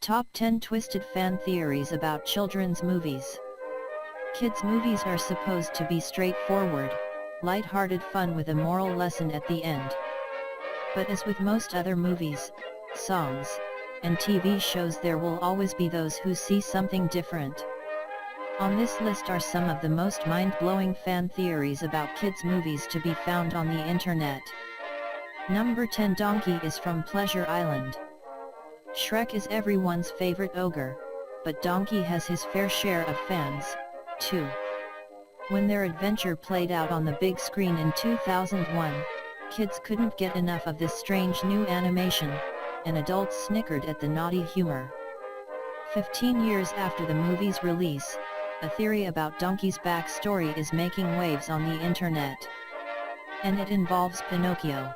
Top 10 Twisted Fan Theories About Children's Movies. Kids' movies are supposed to be straightforward, light-hearted fun with a moral lesson at the end. But as with most other movies, songs, and TV shows, there will always be those who see something different. On this list are some of the most mind-blowing fan theories about kids' movies to be found on the internet. Number 10. Donkey is from Pleasure Island. Shrek is everyone's favorite ogre, but Donkey has his fair share of fans, too. When their adventure played out on the big screen in 2001, kids couldn't get enough of this strange new animation, and adults snickered at the naughty humor. 15 years after the movie's release, a theory about Donkey's backstory is making waves on the internet. And it involves Pinocchio.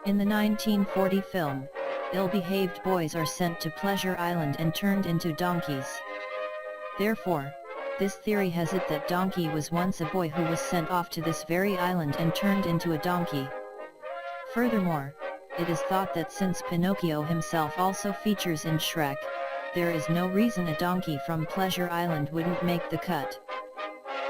In the 1940 film, ill-behaved boys are sent to Pleasure Island and turned into donkeys. Therefore, this theory has it that Donkey was once a boy who was sent off to this very island and turned into a donkey. Furthermore, it is thought that since Pinocchio himself also features in Shrek, there is no reason a donkey from Pleasure Island wouldn't make the cut.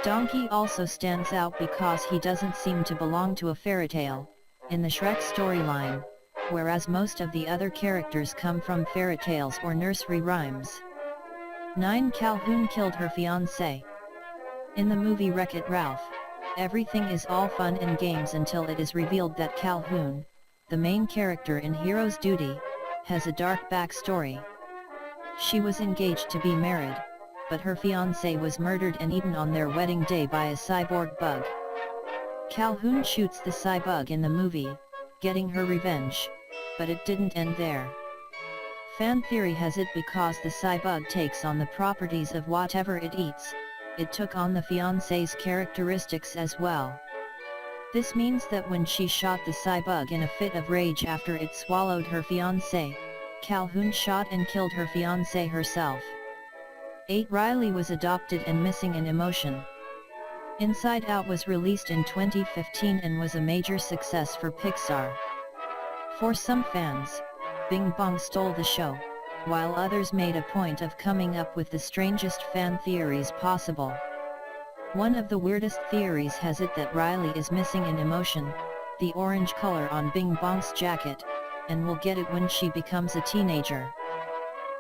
Donkey also stands out because he doesn't seem to belong to a fairy tale in the Shrek storyline, whereas most of the other characters come from fairy tales or nursery rhymes. 9. Calhoun killed her fiancé. In the movie Wreck-It Ralph, everything is all fun and games until it is revealed that Calhoun, the main character in Hero's Duty, has a dark backstory. She was engaged to be married, but her fiancé was murdered and eaten on their wedding day by a cyborg bug. Calhoun shoots the cybug in the movie, getting her revenge, but it didn't end there. Fan theory has it because the cybug takes on the properties of whatever it eats, it took on the fiancé's characteristics as well. This means that when she shot the cybug in a fit of rage after it swallowed her fiancé, Calhoun shot and killed her fiancé herself. 8. Riley was adopted and missing in emotion. Inside Out was released in 2015 and was a major success for Pixar. For some fans, Bing Bong stole the show, while others made a point of coming up with the strangest fan theories possible. One of the weirdest theories has it that Riley is missing in emotion, the orange color on Bing Bong's jacket, and will get it when she becomes a teenager.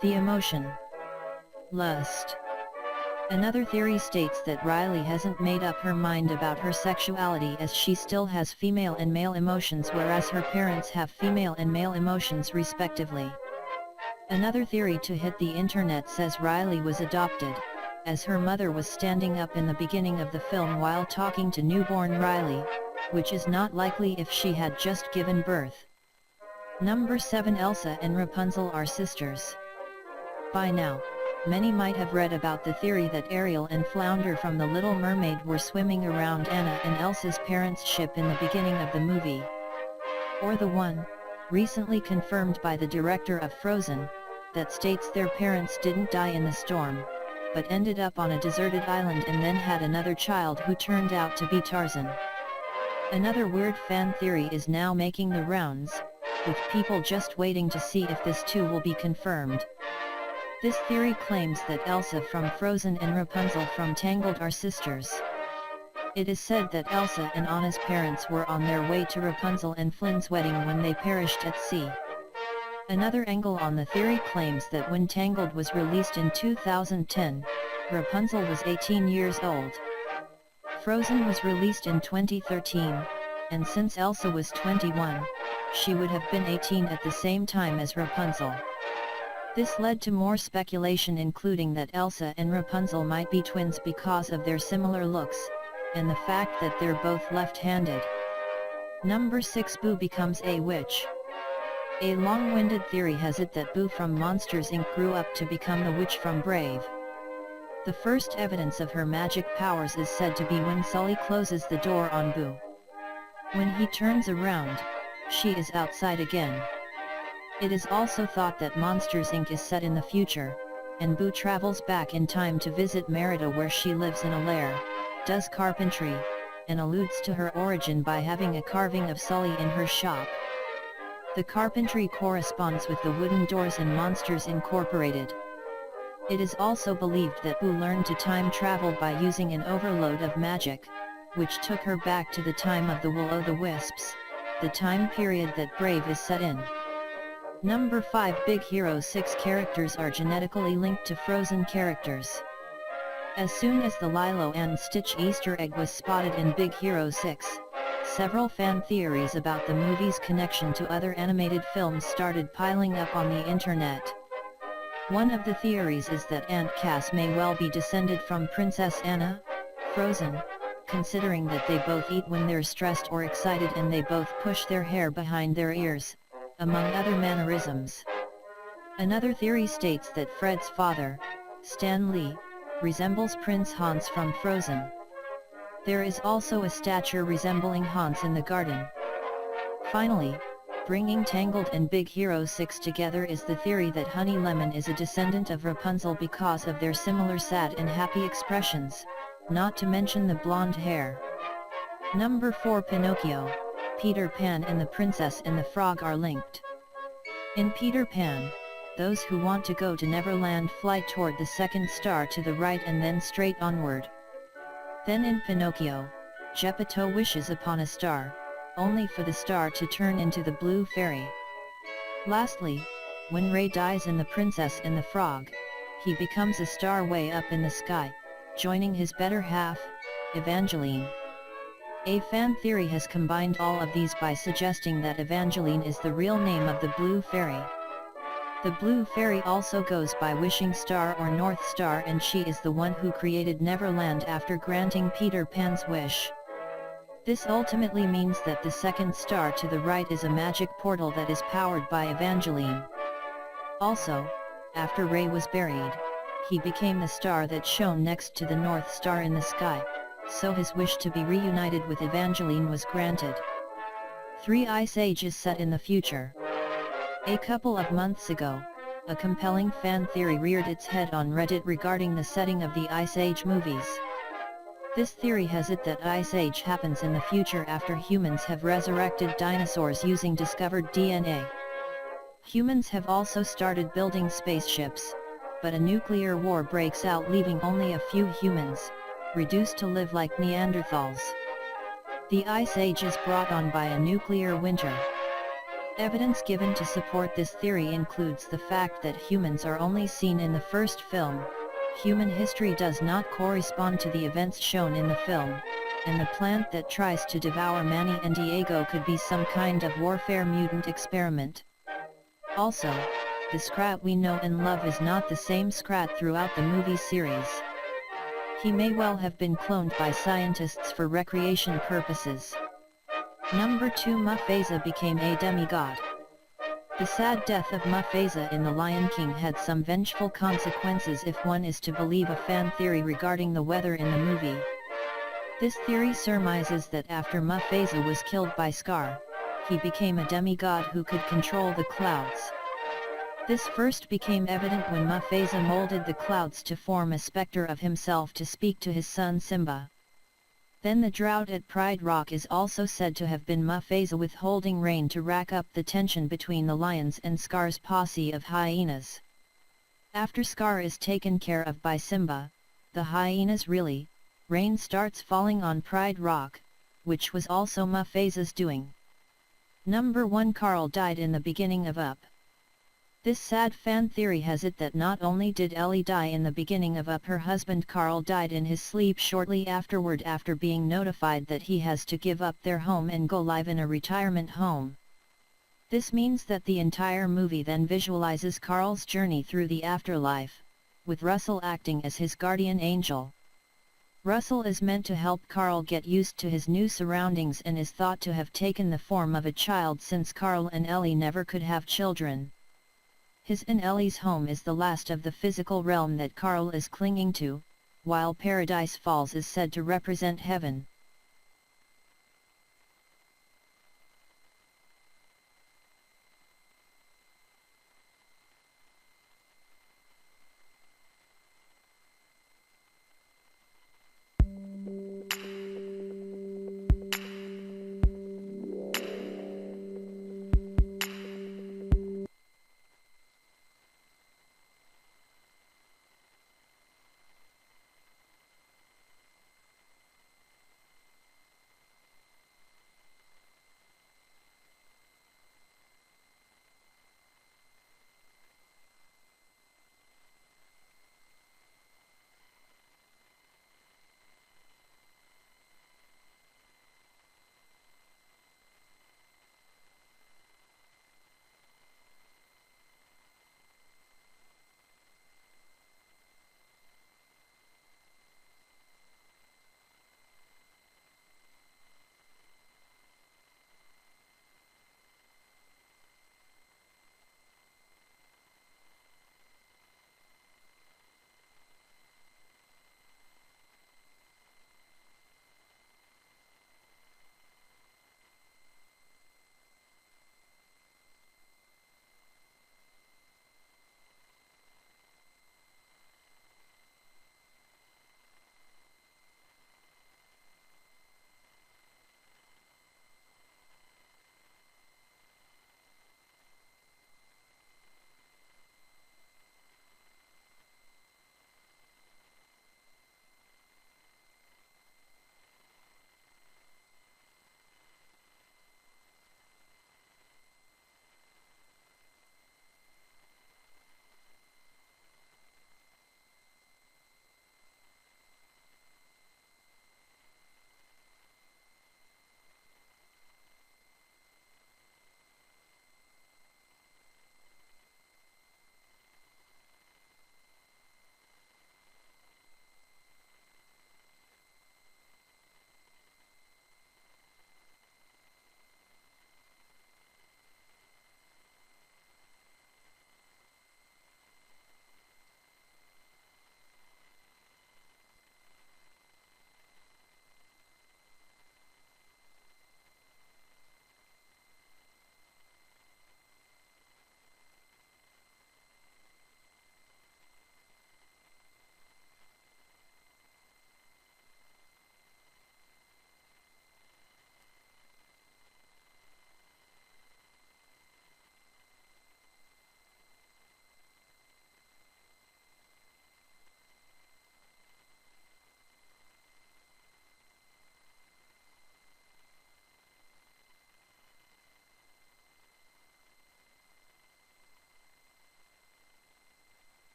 The emotion. Lust. Another theory states that Riley hasn't made up her mind about her sexuality, as she still has female and male emotions, whereas her parents have female and male emotions respectively. Another theory to hit the internet says Riley was adopted, as her mother was standing up in the beginning of the film while talking to newborn Riley, which is not likely if she had just given birth. Number 7. Elsa and Rapunzel are sisters. By now, many might have read about the theory that Ariel and Flounder from The Little Mermaid were swimming around Anna and Elsa's parents' ship in the beginning of the movie. Or the one, recently confirmed by the director of Frozen, that states their parents didn't die in the storm, but ended up on a deserted island and then had another child who turned out to be Tarzan. Another weird fan theory is now making the rounds, with people just waiting to see if this too will be confirmed. This theory claims that Elsa from Frozen and Rapunzel from Tangled are sisters. It is said that Elsa and Anna's parents were on their way to Rapunzel and Flynn's wedding when they perished at sea. Another angle on the theory claims that when Tangled was released in 2010, Rapunzel was 18 years old. Frozen was released in 2013, and since Elsa was 21, she would have been 18 at the same time as Rapunzel. This led to more speculation, including that Elsa and Rapunzel might be twins because of their similar looks, and the fact that they're both left-handed. Number 6. Boo becomes a witch. A long-winded theory has it that Boo from Monsters, Inc. grew up to become the witch from Brave. The first evidence of her magic powers is said to be when Sully closes the door on Boo. When he turns around, she is outside again. It is also thought that Monsters Inc. is set in the future, and Boo travels back in time to visit Merida, where she lives in a lair, does carpentry, and alludes to her origin by having a carving of Sully in her shop. The carpentry corresponds with the wooden doors and monsters incorporated. It is also believed that Boo learned to time travel by using an overload of magic, which took her back to the time of the Will-O'-the-Wisps, the time period that Brave is set in. Number 5. Big Hero 6 characters are genetically linked to Frozen characters. As soon as the Lilo and Stitch Easter egg was spotted in Big Hero 6, several fan theories about the movie's connection to other animated films started piling up on the internet. One of the theories is that Aunt Cass may well be descended from Princess Anna, Frozen, considering that they both eat when they're stressed or excited and they both push their hair behind their ears, among other mannerisms. Another theory states that Fred's father, Stan Lee, resembles Prince Hans from Frozen. There is also a statue resembling Hans in the garden. Finally, bringing Tangled and Big Hero 6 together is the theory that Honey Lemon is a descendant of Rapunzel because of their similar sad and happy expressions, not to mention the blonde hair. Number 4. Pinocchio. Peter Pan and the Princess and the Frog are linked. In Peter Pan, those who want to go to Neverland fly toward the second star to the right and then straight onward. Then in Pinocchio, Geppetto wishes upon a star, only for the star to turn into the blue fairy. Lastly, when Ray dies in The Princess and the Frog, he becomes a star way up in the sky, joining his better half, Evangeline. A fan theory has combined all of these by suggesting that Evangeline is the real name of the blue fairy. The blue fairy also goes by Wishing Star or North Star, and she is the one who created Neverland after granting Peter Pan's wish. This ultimately means that the second star to the right is a magic portal that is powered by Evangeline. Also, after Ray was buried, he became the star that shone next to the North Star in the sky, so his wish to be reunited with Evangeline was granted. 3 Ice Age is set in the future. A couple of months ago, a compelling fan theory reared its head on Reddit regarding the setting of the Ice Age movies. This theory has it that Ice Age happens in the future after humans have resurrected dinosaurs using discovered DNA. Humans have also started building spaceships, but a nuclear war breaks out, leaving only a few humans, reduced to live like Neanderthals. The Ice Age is brought on by a nuclear winter. Evidence given to support this theory includes the fact that humans are only seen in the first film, human history does not correspond to the events shown in the film, and the plant that tries to devour Manny and Diego could be some kind of warfare mutant experiment. Also, the Scrat we know and love is not the same Scrat throughout the movie series. He may well have been cloned by scientists for recreation purposes. Number 2. Mufasa became a demigod. The sad death of Mufasa in The Lion King had some vengeful consequences if one is to believe a fan theory regarding the weather in the movie. This theory surmises that after Mufasa was killed by Scar, he became a demigod who could control the clouds. This first became evident when Mufasa molded the clouds to form a specter of himself to speak to his son Simba. Then the drought at Pride Rock is also said to have been Mufasa withholding rain to rack up the tension between the lions and Scar's posse of hyenas. After Scar is taken care of by Simba, the hyenas rain starts falling on Pride Rock, which was also Mufasa's doing. Number 1. Carl died in the beginning of Up. This sad fan theory has it that not only did Ellie die in the beginning of Up, her husband Carl died in his sleep shortly afterward after being notified that he has to give up their home and go live in a retirement home. This means that the entire movie then visualizes Carl's journey through the afterlife, with Russell acting as his guardian angel. Russell is meant to help Carl get used to his new surroundings and is thought to have taken the form of a child since Carl and Ellie never could have children. His and Ellie's home is the last of the physical realm that Carl is clinging to, while Paradise Falls is said to represent heaven.